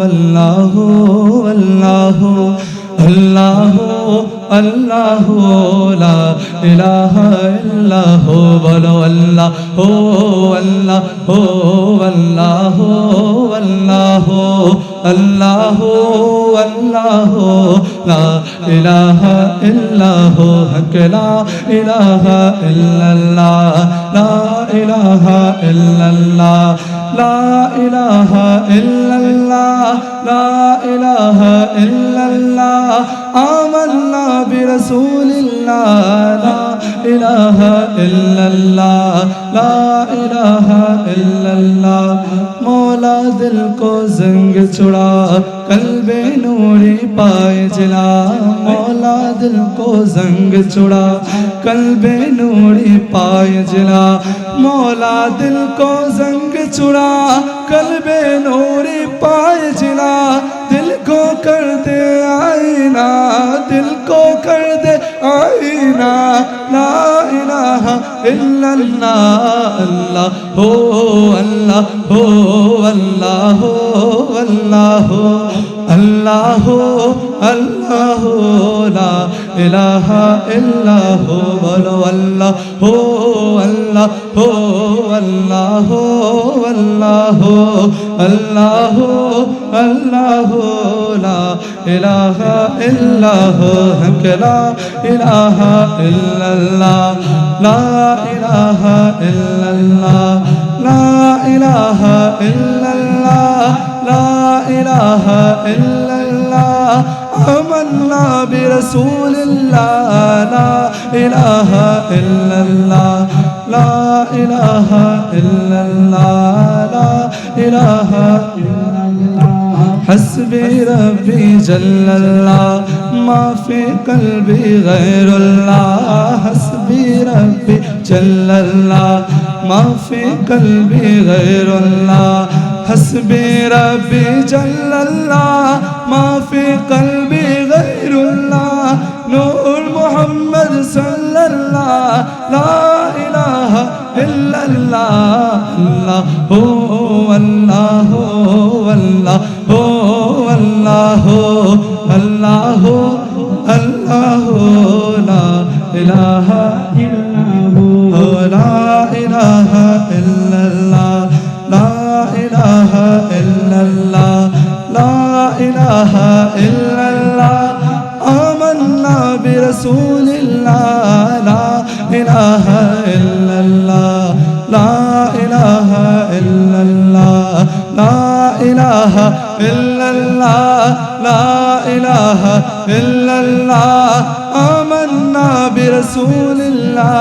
अल्लाह अल्लाह अल्लाह अल्लाह ला इलाहा इल्लाह बोलो अल्लाह अल्लाह अल्लाह अल्लाह अल्लाह अल्लाह ला इलाहा इल्लाह हक ला इलाहा इल्लल्लाह ला इलाहा इल्लल्लाह ला इलाहा इल्लल्लाह ला इलाहा इल्लल्लाह आमन्ना बिरसूलिल्लाह ला इलाहा इल्लल्लाह ला इलाहा इल्लल्लाह मौला दिल को जंग छुड़ा कल्बे नूरी पाए जला मौला दिल को जंग छुड़ा कल्बे नूरी पाए जला मौला दिल को जंग छुड़ा कल्बे नूरी पाए जला दिल को कर दे आईना दिल को कर दे आईना ला इलाहा इल्लल्लाह अल्लाह हो अल्लाह हो अल्लाह हो अल्लाह हो अल्लाह हो अल्लाह हो ला इलाहा इल्लाह हो बोलो अल्लाह हो अल्लाह हो अल्लाह हो अल्लाह हो अल्लाह हो अल्लाह हो ला इलाहा इल्लाह हक ला इलाहा इल्लल्लाह ला इलाहा इल्लल्लाह ला इलाहा इल्लल्लाह ला इलाहा इल्लल्लाह आमन्ना बिरसूलिल्लाह ला इलाहा इल्लल्लाह ला इलाहा इल्लल्लाह ला इलाहा इल्लल्लाह हस्बी रब्बी जल्लल्लाह मा फी क़ल्बी गैरुल्लाह हस्बी रब्बी जल्लल्लाह मा फी क़ल्बी गैरुल्लाह हस्बी रब्बी जल्लल्लाह मा फी क़ल्बी गैरुल्लाह नूर मोहम्मद सल्लल्लाह ला इलाहा इल्लल्लाह अल्लाह हो अल्लाह हो अल्लाह हो अल्लाह हो अल्लाह हो अल्लाह हो ला इलाहा इल्लल्लाह ला इलाहा इल्लल्लाह ला इलाहा इल्लल्लाह ला इलाहा इल्लल्लाह आमन्ना बिरसूलिल्लाह ला इलाहा इल्लल्लाह ला इलाहा इल्लल्लाह ला इलाहा इल्लल्लाह ला इलाहा इल्लल्लाह आमन्ना बिरसूलिल्लाह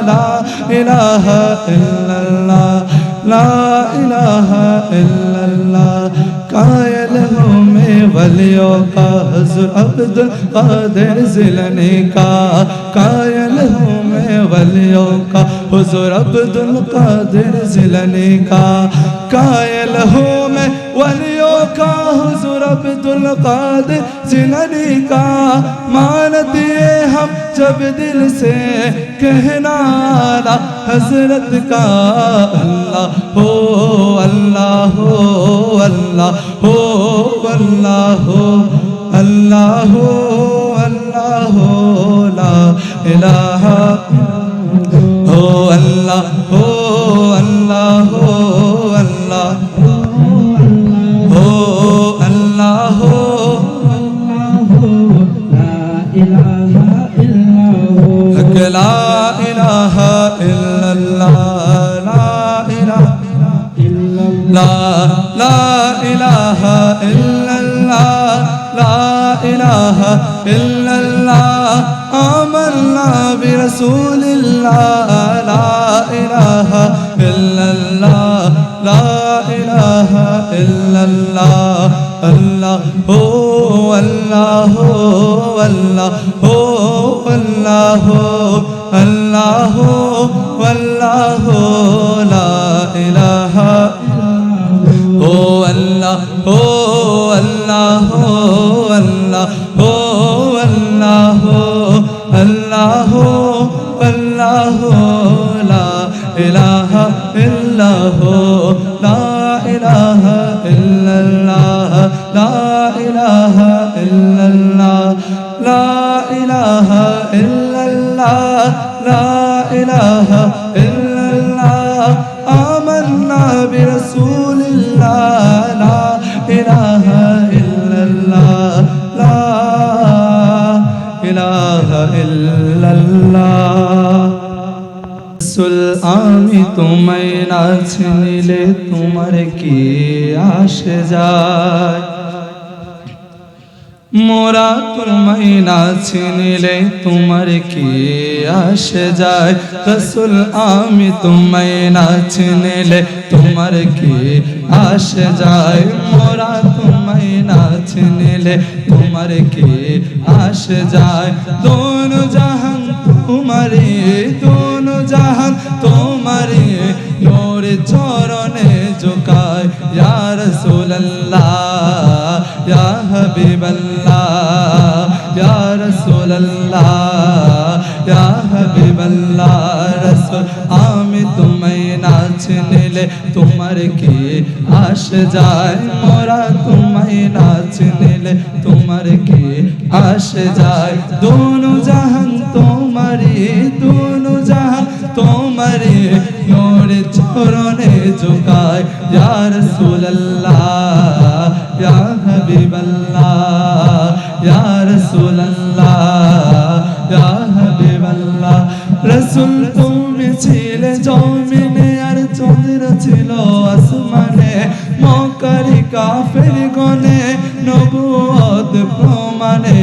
ला इलाहा इल्लल्लाह ला इलाहा इल्लल्लाह कायल हूँ मैं वलियों का हुज़ूर अब्दुल कादिर जिलनी का कायल हूँ मैं वलियों का हुज़ूर अब्दुल कादिर जिलनी का कायल हूँ मैं वलियों का हुज़ूर अब्दुल कादिर जिलनी का मानते हम जब दिल से कहना हज़रत का अल्लाह हो अल्लाह हो अल्लाह हो अल्लाह हो अल्लाह हो अल्लाह हो ला इलाहा हो अल्लाह हो अल्लाह हो अल्लाह हो अल्लाह हो ला इलाहा इल्लल्लाह ला इलाहा इल्लल्लाह ला इलाहा इल्लल्लाह आमन्ना बिरसूलिल्लाह ला इलाहा इल्लल्लाह ला इलाहा इल्लल्लाह अल्लाह हो अल्लाह हो अल्लाह हो अल्लाह हो अल्लाह हो अल्लाह हो ला इलाहा हो अल्लाह हो अल्लाह हो अल्लाह हो अल्लाह हो अल्लाह हो अल्लाह हो ला इलाहा इल्ला हो ला इलाहा इल्लल्लाह লা ইলাহা ইল্লাল্লাহ লা ইলাহা ইল্লাল্লাহ লা ইলাহা ইল্লাল্লাহ আমান্না বিরাসূলিল্লাহ লা ইলাহা ইল্লাল্লাহ লা ইলাহা ইল্লাল্লাহ রাসূল আমি তোমায় না চিনিলে তোমার কি আসে যায় মোরা তোমায় না চিনিলে তোমার কি আসে যায় রাসূল আমি তোমায় না চিনিলে তোমার কি আসে যায় মোরা তোমায় না চিনিলে তোমার কি আসে যায় দোনো জাহান তোমারে দোনো জাহান তোমারে নূর চরণে ঝুকায় ইয়া রাসূলুল্লাহ ইয়া হাবিবাল্লাহ ইয়া রাসূলুল্লাহ ইয়া হাবিবাল্লাহ রাসূল আমি তোমায় না চিনিলে তোমার কি আসে যায় মোরা তোমায় না চিনিলে তোমার কি আসে যায় দোনো জাহান তোমারে দোনো জাহান তোমারে নূর চরণে ঝুকায় ইয়া রাসূলুল্লাহ ইয়া হাবিবাল্লাহ ইয়া রাসূলুল্লাহ ইয়া হাবিবাল্লাহ রাসূল তুমি ছিলে জমিনে আর চন্দ্র ছিল আসমানে মক্কারি কাফের গনে নবুয়ত প্রমাণে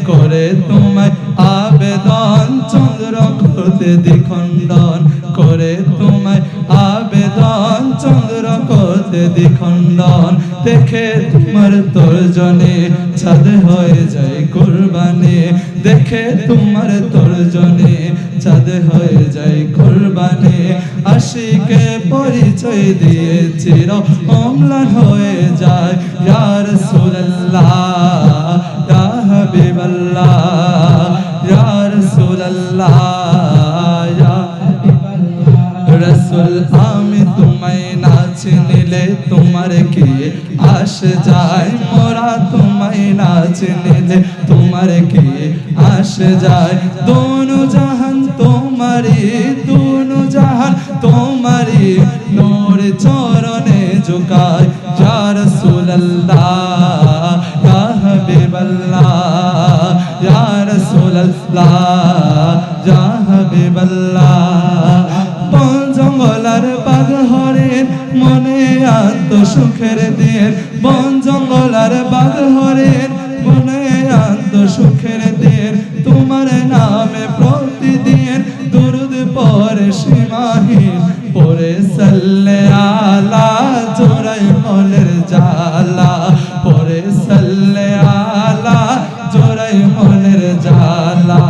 করে তোমায় আবেদন চন্দ্র করতে দ্বিখণ্ডন করে তোমায় আবেদন চন্দ্র করতে দ্বিখণ্ডন দেখে তোমার তর্জনে চাঁদ হয়ে যায় কুরবানি দেখে তোমার তর্জনে চাঁদ হয়ে যায় কুরবানি আশিকে পরিচয় দিয়ে চির অম্লান হয়ে যায় ইয়া রাসূলুল্লাহ ইয়া হাবিবাল্লাহ ইয়া রাসূলুল্লাহ ইয়া রাসূল আমি তোমায় না চিনিলে তোমার কি আসে যায় মোরা তোমায় না চিনিলে তোমার কি আসে যায় দোনো জাহান তোমারি দোনো জাহান তোমারি নূর চরণে ঝুকায় ইয়া রাসূলুল্লাহ ইয়া হাবিবাল্লাহ ইয়া রাসূলুল্লাহ ইয়া হাবিবাল্লাহ জঙ্গলার বাঘ হরিণ মনে আন্ত সুখের দিন বন জঙ্গলার বাঘ হরিণ মনে আন্ত সুখের দিন তোমার নামে প্রতিদিন দুরুদ পড়ে সীমাহীন পড়ে সাল্লে আলা জোড়াই মনের জালা পড়ে সাল্লে আলা জোড়াই মনের জালা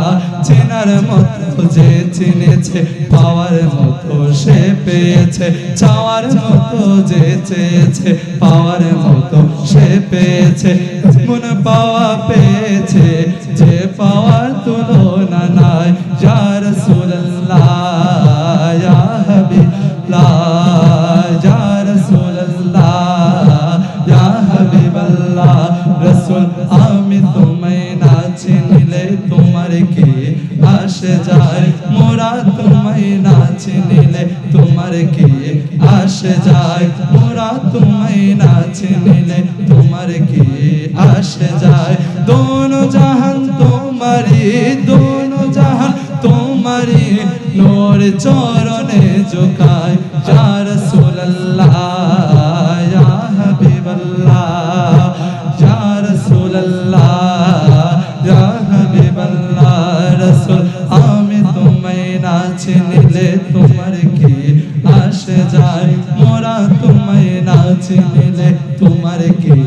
চেনার মতো যে চিনেছে পাওয়ার মতো সে পেয়েছে চাওয়ার মতো যে চেয়েছে পাওয়ার মতো সে পেয়েছে মন পাওয়া পেয়েছে যে পাওয়ার তুলনা নাই ইয়া রাসূলুল্লাহ ইয়া হাবিবাল্লাহ ইয়া রাসূলুল্লাহ ইয়া হাবিবাল্লাহ রাসূল আমি তোমায় না চিনিলে তোমার কি আসে যায় মোরা তোমায় না চিনিলে তোমার কি আসে যায় মোরা তোমায় না চিনিলে তোমার কি আসে যায় দোনো জাহান তোমারি দোনো জাহান তোমারি নূর চরণে ঝুকায় ইয়া রাসূলুল্লাহ ইয়া হাবিবাল্লাহ ইয়া রাসূলুল্লাহ ইয়া হাবিবাল্লাহ রাসূল আমি তোমায় না চিনিলে তোমার কি আসে যায় মোরা তোমায় না চিনিলে তোমার কি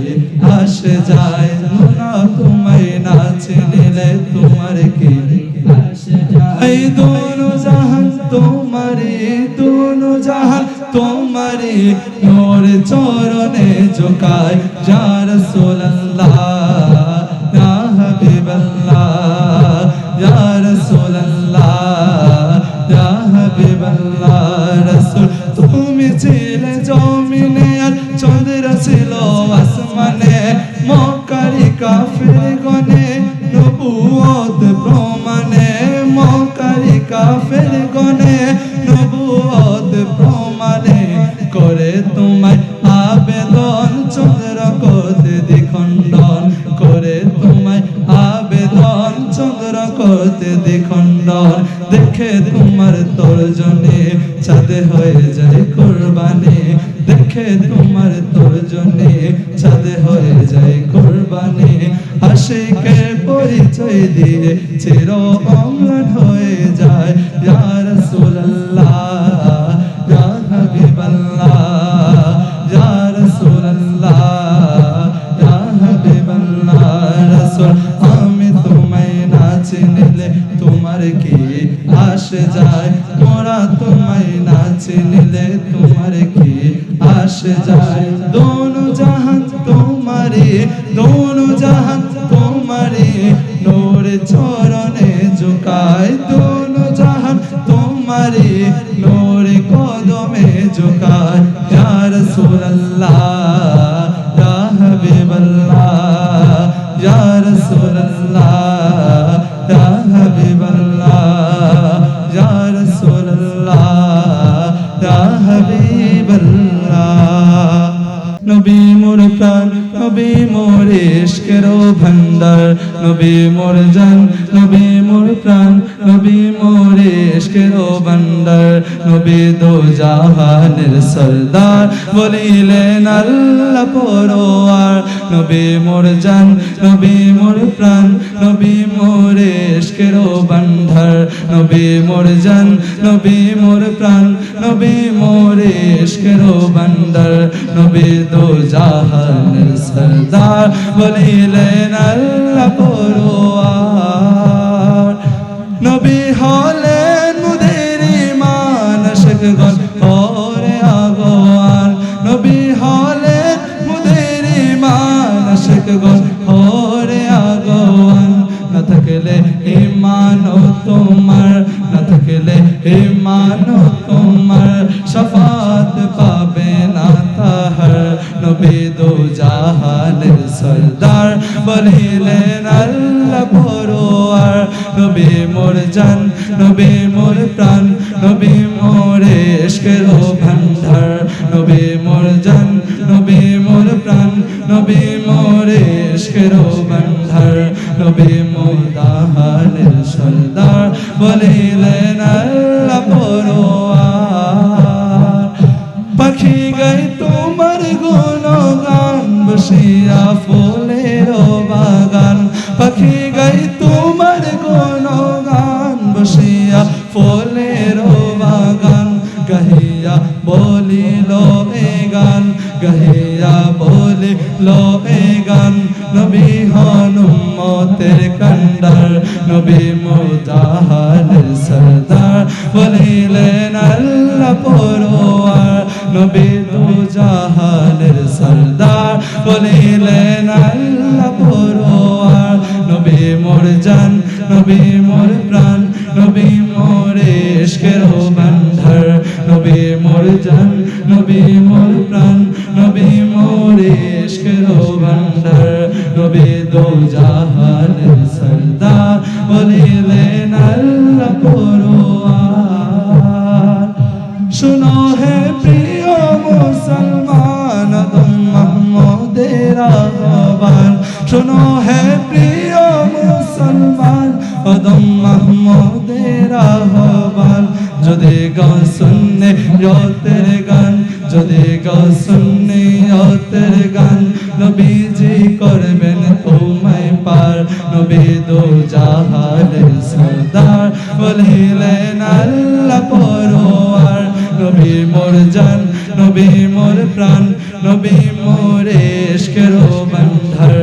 আসে যায় মোরা তোমায় না চিনিলে তোমার কি আসে যায় এই দোনো জাহান তোমারি দোনো জাহান তোমারি নূর চরণে ঝুকায় ইয়া রাসূলুল্লাহ ইয়া হাবিবাল্লাহ ইয়া রাসূলুল্লাহ ইয়া হাবিবাল্লাহ রাসূল তুমি ছিলে জমিনে আর চন্দ্র ছিল আসমানে মক্কারি কাফের গনে নবুয়ত প্রমাণে মক্কারি কাফের গনে নবুয়ত প্রমাণে করে তোমায় আবেদন চন্দ্র করতে দ্বিখণ্ডন করে তোমায় আবেদন চন্দ্র করতে দ্বিখণ্ডন দেখে তোমার তর্জনে চাঁদ হয়ে যায় কুরবানি দেখে তোমার তর্জনে চাঁদ হয়ে যায় কুরবানি আশিকের পরিচয় দিয়ে চির অম্লান হয়ে যায় ইয়া রাসূলুল্লাহ ইয়া হাবিবাল্লাহ ইয়া রাসূলুল্লাহ ইয়া হাবিবাল্লাহ রাসূল আমি তোমায় না চিনলে তোমার কি আসে যায় মোরা তোমায় না চিনলে তোমার কি আসে যায় দোনো জাহান তোমারে দোনো জাহান তোমারে নূর চরণে ঝুকায় দোনো জাহান তোমারে নূর কদমে ঝুকায় ইয়া রাসূলুল্লাহ ইয়া হাবিবাল্লাহ ইয়া রাসূলুল্লাহ ইয়া হাবিবাল্লাহ ইয়া রাসূলুল্লাহ ইয়া হাবিবাল্লাহ নবী মোর প্রাণ নবী মোর ইশকের ভান্ডার নবী মোর জান নবী মোর প্রাণ নবী মোর ইশকের ভান্ডার নবী দো জাহানের সরদার বলিলেন আল্লাহ পরোয়ার নবী মোর জান নবী মোর প্রাণ নবী মোর ইশকের ভান্ডার নবী মোর জান নবী মোর প্রাণ নবী মোর ইশকের ভান্ডার নবী দো জাহানের সরদার বলিলেন আল্লাহ পরোয়ার নবী হলেন মুদের ঈমান আশিকগণ ওরে আগোয়ান নবী হলেন মুদের ঈমান আশিকগণ ওরে আগোয়ান না থাকলে ঈমান তোমার না থাকলে ঈমান তোমার শাফাত পাবে না তাহার নবী দো জাহানের সরদার বলিলেন আল্লাহ পরোয়ার নবী মোর জান নবী মোর প্রাণ নবী মোর ইশকের ভান্ডার নবী মোর জান নবী মোর প্রাণ নবী মোর ইশকের ভান্ডার নবী মোর জাহানের সরদার বলিলেন আল্লাহ পরোয়ার পাখি গায় তোমার গুণগান বসিয়া ফুলের বাগান পাখি গায় তোমার গুণগান বসিয়া ফুলের বাগান গাহিয়া বলিল এ গান গাহিয়া বলিল এ গান নবী হন উম্মতের কান্ডার নবী মুজাহানের সরদার বলিলেন আল্লাহ পরোয়ার নবী দো জাহানের সরদার বলিলেন আল্লাহ পরোয়ার নবী মোর জান নবী মোর প্রাণ নবী মোর ইশকের ভান্ডার নবী মোর জান নবী মোর প্রাণ নবী মোর ইশকের ভান্ডার নবী দো জাহানের সরদার বলিলেন আল্লাহ পরোয়ার শুনো হে প্রিয় মুসলমান আদম মুহাম্মদের আহ্বান শুনো হে প্রিয় মুসলমান আদম মুহাম্মদের আহ্বান যদি গান শুননে ইয়তের গান যদি গান শুননে ইয়তের গান নবীজি করবেন তোমায় পার নবী দো জাহানের সরদার বলিলেন আল্লাহ পরোয়ার নবী মোর জান নবী মোর প্রাণ নবী মোর ইশকের ভান্ডার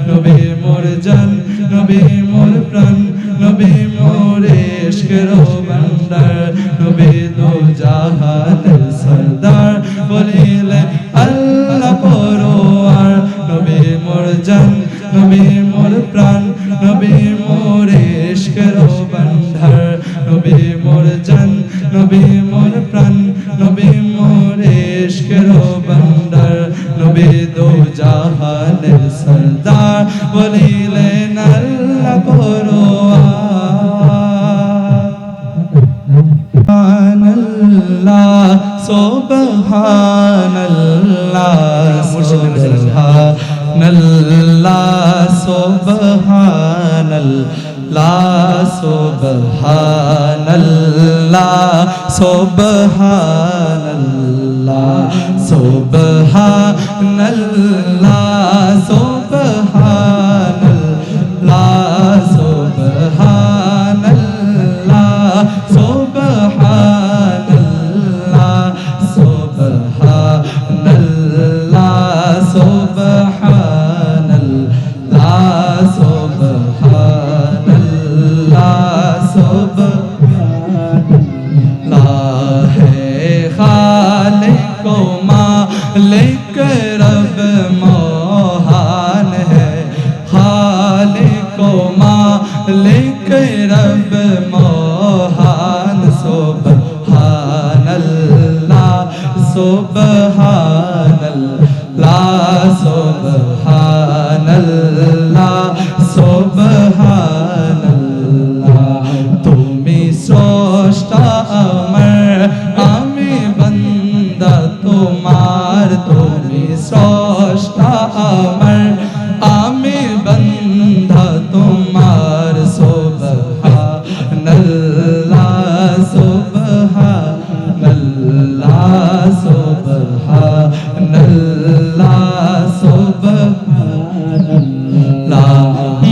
নবী মোর জান নবী মোর প্রাণ নবী মোর ইশকের ভান্ডার নবী দো জাহানের সরদার বলিলেন আল্লাহ পরোয়ার নবী মোর জান নবী মোর প্রাণ নবী মোর ইশকের ভান্ডার নবী মোর জান নবী মোর প্রাণ নবী মোর ইশকের ভান্ডার নবী দো জাহানের সরদার বলিলেন আল্লাহ পরোয়া সুবহানাল্লাহ সুবহানাল্লাহ সুবহানাল্লাহ সুবহানাল্লাহ সুবহানাল্লাহ সুবহানাল্লাহ সুবহানাল্লাহ সুবহানাল্লাহ সুবহানাল্লাহ সুবহানাল্লাহ সুবহানাল্লাহ सुबहानल्लाह है खालिक मालिक रब मोहान है खालिक मालिक रब मोहान सुबहानल्लाह सुबहानल्लाह सुबहानल्लाह सुबहानल्लाह তুমি স্রষ্টা আমার আমি বান্দা তোমার তুমি স্রষ্টা আমার আমি বান্দা তোমার সুবহানাল্লাহ সুবহানাল্লাহ সুবহানাল্লাহ সুবহানাল্লাহ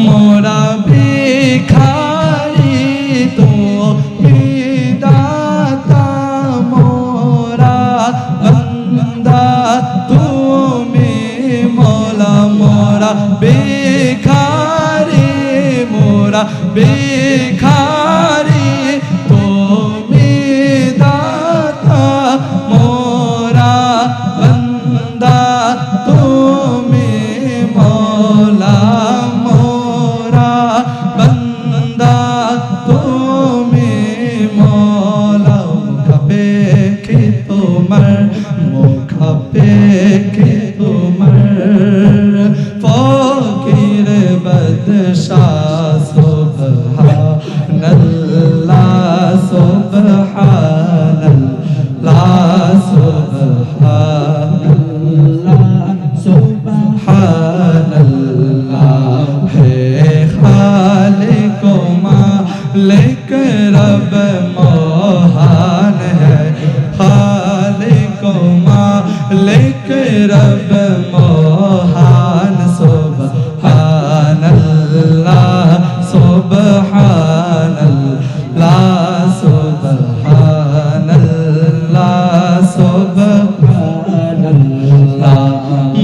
মোরা ভিখারি তুমি দাতা মোরা বান্দা তুমি মওলা মোরা ভিখারি মোরা ভিখারি তুমি দাতা মোরা বান্দা তুমি মওলা মোরা বান্দা তুমি মওলা মুখাপেক্ষি তোমার মুখাপেক্ষি তোমার ফকির বাদশাহ সুবহানাল্লাহ সুবহানাল্লাহ সুবহানাল্লাহ সুবহানাল্লাহ হে खालिक मालिक रब मोहान है खालिक मालिक रब मोहान सुबहानल्लाह सुबहानल्लाह सुबहानल्लाह सुबहानल्लाह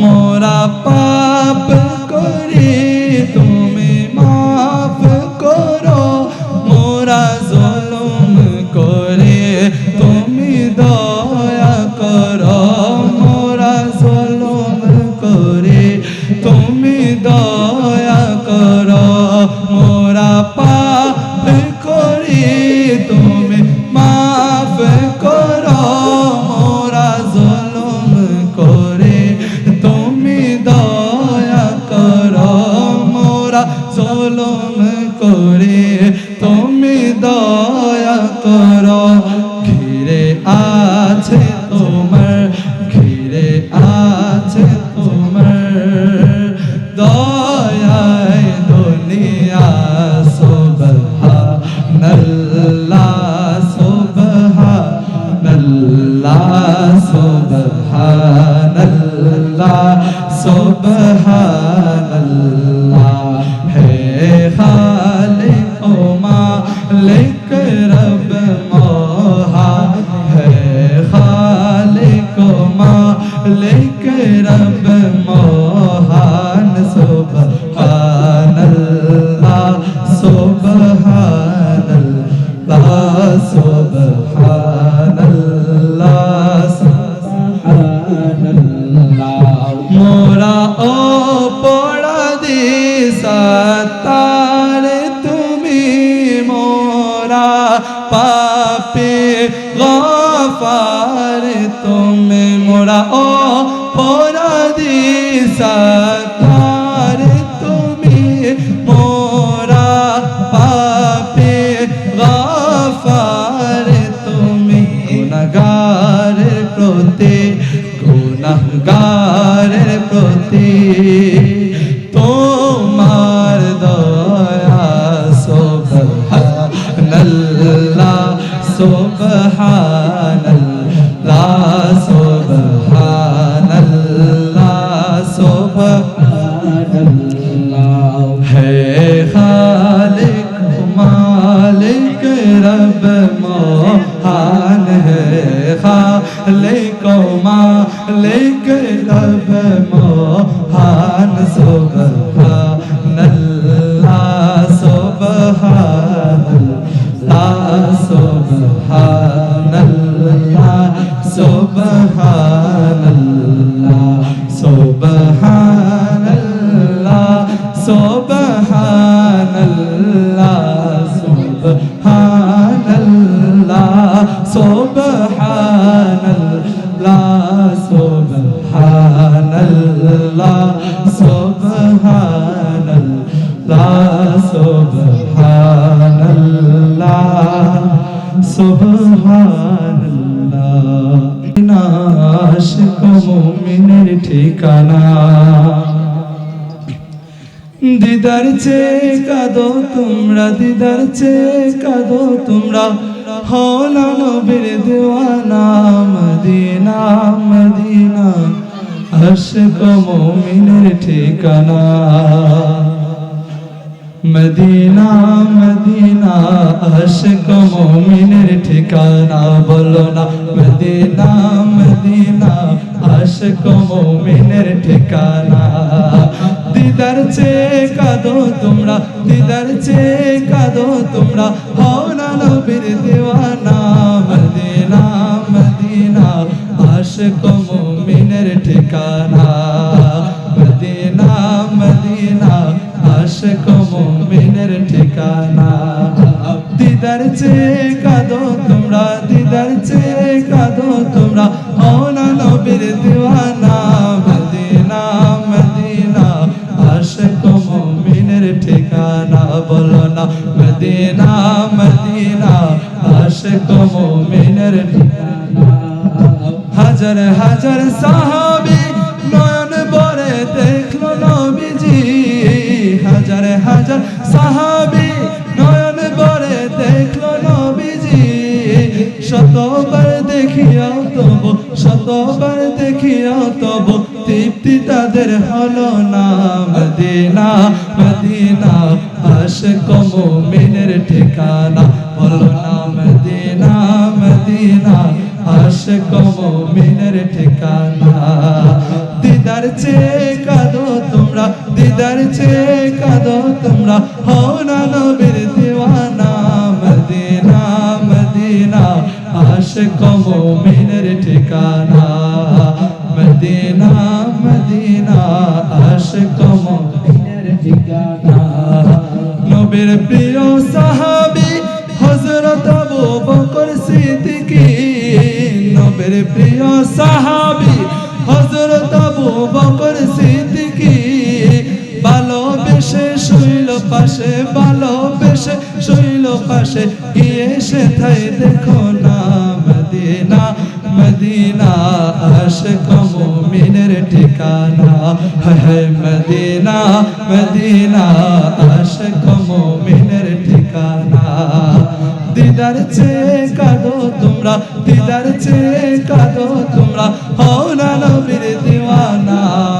मोरा पाप करी তুমি মাফ করো মোরা জুলুম করে তুমি দয়া করো মোরা জুলুম করে তুমি দয়া করো মোরা পাপ করি তুমি মাফ করো মোরা জুলুম করে তুমি দয়া করো জুলুম করে তুমি দয়া করো ঘিরে আছে তোমার ঘিরে আছে তোমার দয়ায় দুনিয়া সুবহানাল্লাহ সুবহানাল্লাহ সুবহানাল্লাহ সুবহানাল্লাহ खालिक मालिक रब मोहान है खालिक मालिक रब मोहान सुबहानल्लाह सुबहानल्लाह सुबहानल्लाह सुबहानल्लाह मोरा ओ पड़ा दिसा तारे তুমি মোরা পাপে গফার তুমি মোরা অপরাধী সত্তার তুমি মোরা পাপী গফার তুমি গুনাহগারের প্রতি গুনাহগারের প্রতি তোমার দয়া সুবহানাল্লাহ সুবহানাল্লাহ সুবহানাল্লাহ সুবহানাল্লাহ হে খালিক মালিক রব মহান হে খালিক মালিক রব মহান সুবহানাল্লাহ সুবহানাল্লাহ সুবহানাল্লাহ সুবহানাল্লাহ সুবহানাল্লাহ সুবহানাল্লাহ সুবহানাল্লাহ সুবহানাল্লাহ সুবহানাল্লাহ সুবহানাল্লাহ সুবহানাল্লাহ সুবহানাল্লাহ আশিক মুমিনের ঠিকানা দিদার চেয়ে কাঁদো তোমরা দিদার চেয়ে কাঁদো তোমরা হলা নবীর দেওয়ানা মদিনা মদিনা আশিক মুমিনের ঠিকানা মদিনা মদিনা আশিক মুমিনের ঠিকানা বলো না মদিনা মদিনা আশিক মুমিনের ঠিকানা দিদার চেয়ে কাঁদো তোমরা দিদার চেয়ে কাঁদো তোমরা হও না নবীর দেওয়ানা মদিনা মদিনা আশিক মুমিনের ঠিকানা মদিনা মদিনা আশিক মুমিনের ঠিকানা দিদার চেয়ে কাঁদো তোমরা দিদার চেয়ে কাঁদো তোমরা হও না নবীর দেওয়ানা মদিনা মদিনা আশিক মুমিনের ঠিকানা বলো না মদিনা মদিনা আশিক মুমিনের ঠিকানা হাজার হাজার সাহাবী নয়ন ভরে দেখলো নবীজি হাজার হাজার সাহাবী নয়ন ভরে দেখলো নবীজি শতবার দেখিয়াও তবু শতবার দেখিয়াও তবু তৃপ্তি তাদের হলো না মদিনা মদিনা আশিক মুমিনের ঠিকানা বলো না মদিনা মদিনা আশিক মুমিনের ঠিকানা দিদার চেয়ে কাঁদো তোমরা দিদার চেয়ে কাঁদো তোমরা হও না নবীর দেওয়ানা মদিনা মদিনা আশিক মুমিনের ঠিকানা মদিনা মদিনা আশিক মুমিনের ঠিকানা নবীর প্রিয় সাহাবী হযরত আবু বকর সিদ্দিক নবীর প্রিয় সাহাবী হযরত আবু বকর সিদ্দিক ভালোবেসে শৈল পাশে ভালোবেসে শৈল পাশে গিয়ে সেথায় দেখো না মদিনা মদিনা আশিক মুমিনের ঠিকানা হে মদিনা মদিনা আশিক মুমিনের ঠিকানা দিদার চেয়ে কাঁদো তোমরা দিদার চেয়ে কাঁদো তোমরা হও না নবীর দিওয়ানা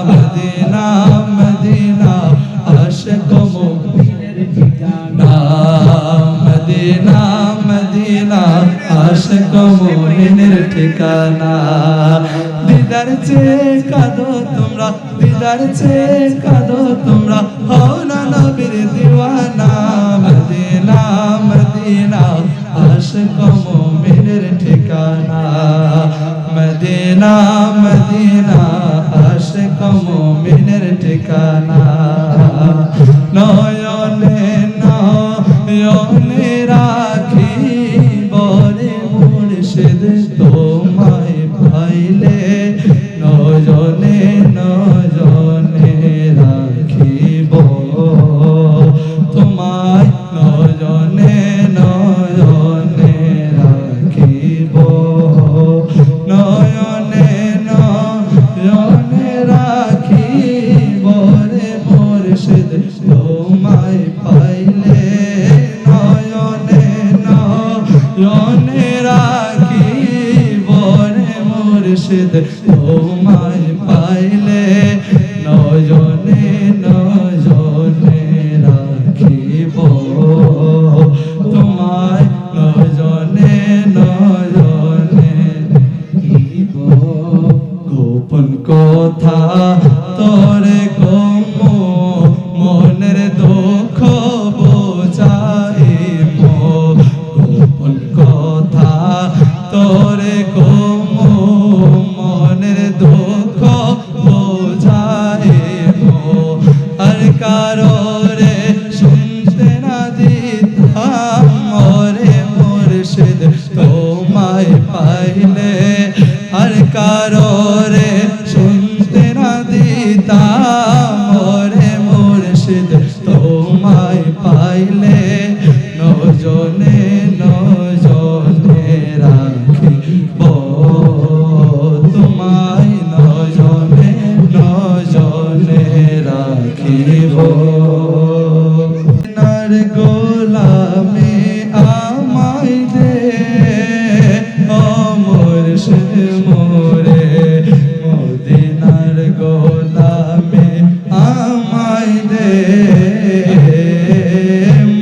মদিনা মদিনা আশিক মুমিনের ঠিকানা মদিনা মদিনা আশিক মুমিনের ঠিকানা দিদার চেয়ে কাঁদো তোমরা দিদার চেয়ে কাঁদো তোমরা হও না নবীর দিওয়ানা মদিনা মদিনা আশিক মুমিনের ঠিকানা মদিনা মদিনা আশিক মুমিনের ঠিকানা নয়নে নয়নে রাখি বরে মুর্শিদ তোমায় পাইলে নয়নে নয়নে দিতাম ওরে মুর্শিদ তোমায় পাইলে নজনে নজনে রাখিব তোমায় নজনে নজনে রাখিব নার গোলামে আমায় দে ও মুর্শিদ মোরে মদিনার গোলামে আমায় দে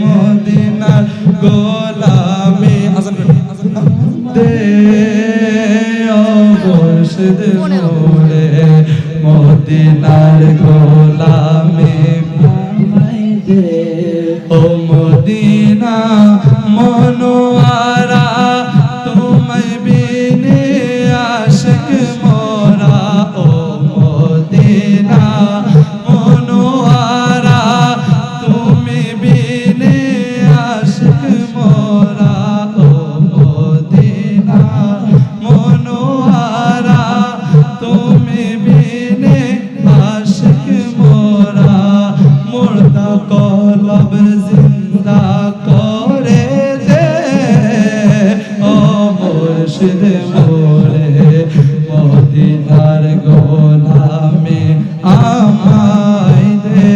মদিনার গোলামে দে ও মুর্শিদ মোরে মদিনার গোলামে আমায় দে ও মদিনা মনোয়ারা তোমায় বিনে আশিক মোরা ও মদিনা মনোয়ারা তুমি বিনে আশিক মোরা ও মদিনা মনোয়ারা তুমি বিনে আশিক মোরা মুর্দা কলব জিন্দা করে দে ও মুর্শিদ মোরে মদিনার গোলামে আমায় দে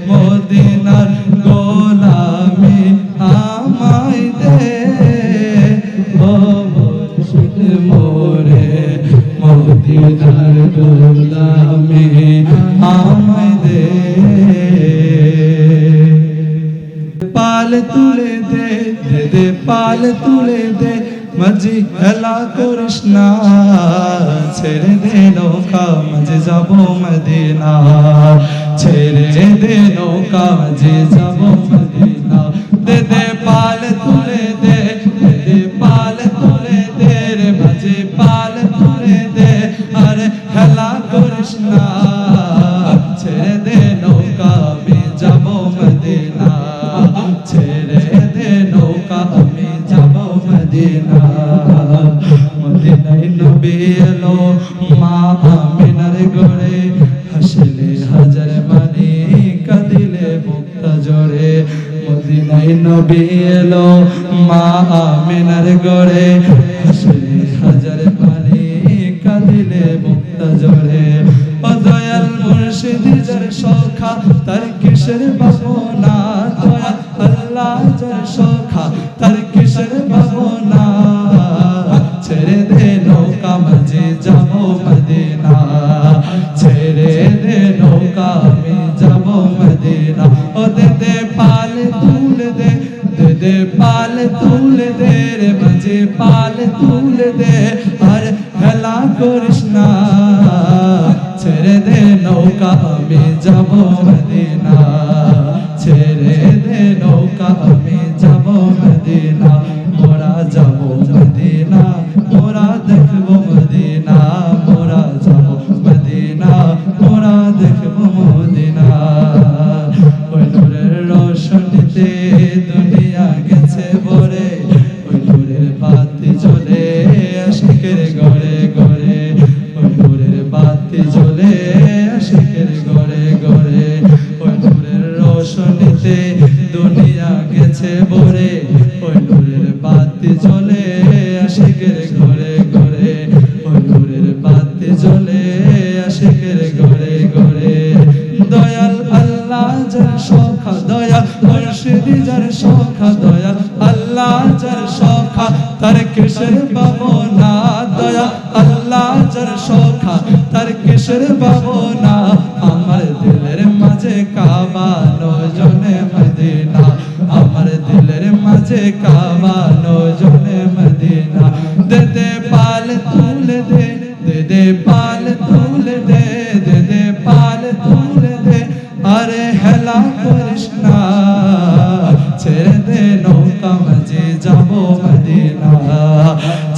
মদিনার গোলামে আমায় দে ও মুর্শিদ মোরে মদিনার গোলামে আমায় দে পাল তুলে দে দে পাল তুলে দে মাঝি হেলা করিস না ছেড়ে দে নৌকা মাঝে যাব মদিনা ছেড়ে দে নৌকা মাঝে যাব মদিনা দে দে পাল তুলে দে দে পাল তুলে দে রে মাঝে পাল তুলে দে আরে হেলা করিস না ছেড়ে দে নৌকা আমি যাব মদিনা ছেড়ে দে নৌকা আমি যাব মদিনা মদিনায় নবী এলো মা আমিনার ঘরে হাসলে হাজার মানি কাঁদিলে বুকটা জোরে মদিনায় নবী এলো মা আমিনার ঘরে হাসলে হাজার মানি কাঁদিলে বুকটা জোরে ও দয়াল মুর্শিদ যার সখা তার কিসের ভাবনা দয়াল আল্লাহ যার সখা তার কিসের ভাবনা ছেড়ে দে নৌকা মাঝে যাব মদিনা ছেড়ে দে নৌকা আমি যাব মদিনা ও দে দে পাল তুলে দে দে দে পাল তুলে দে রে মাঝে পাল তুলে দে আর হেলা করিস না ছেড়ে দে নৌকা আমি যাব মদিনা ছেড়ে দে নৌকা আমি যাব মদিনা মোরা যাব মদিনা মোরা দেখব মদিনা মোরা যাব মদিনা মোরা দেখব মদিনা ওই নূরের রোশনীতে দুনিয়া গেছে ভরে ওই নূরের বাতি জ্বলে আশিকের ঘরে ঘরে ওই নূরের বাতি জ্বলে আশিকের ঘরে ঘরে ওই নূরের রোশনীতে দুনিয়া গেছে ভরে ওই নূরের বাতি জ্বলে আশিকের ঘরে ঘরে ওই নূরের বাতি জ্বলে আশিকের ঘরে ঘরে দয়াল আল্লাহ যার সখা দয়াল মুর্শিদ যার সখা দয়াল আল্লাহ যার সখা তার কিসের ভাবনা দয়াল আল্লাহ যার সখা তার কিসের ভাবনা আমার দিলের মাঝে কাবা নজনে মদিনা আমার দিলের মাঝে কাবা নজনে মদিনা দে দে পাল তুলে দে দে দে পাল তুলে দে দে দে পাল তুলে দে আরে হেলা করিস না ছেড়ে দে নৌকা মাঝে যাব মদিনা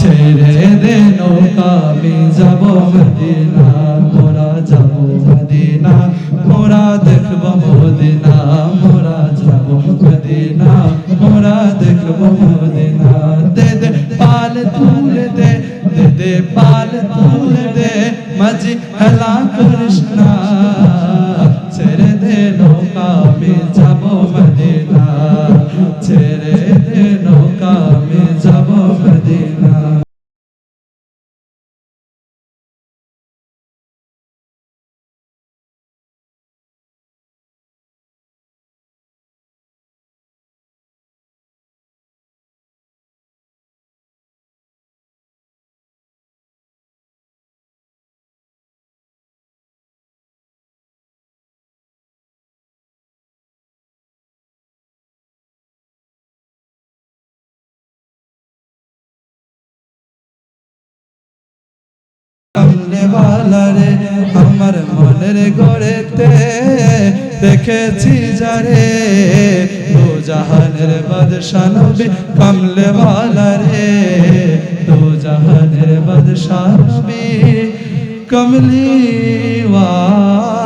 ছেড়ে দে নৌকা আমি যাব মদিনা মোরা যাব মদিনা মোরা দেখব মদিনা মোরা যাব মদিনা মোরা দেখব মদিনা দে দে পাল তুলে দে দে দে পাল তুলে দে মাঝি হেলা হেলা করিস না ছেড়ে দে নৌকা আমি যাব মদিনা ছেড়ে দে নৌকা আমি যাব মদিনা কামলে वाला রে আমার মনের গড়েতে দেখেছি যারে দু জাহানের বাদশা নবী কামলে वाला রে দু জাহানের বাদশা নবী কমলি वाला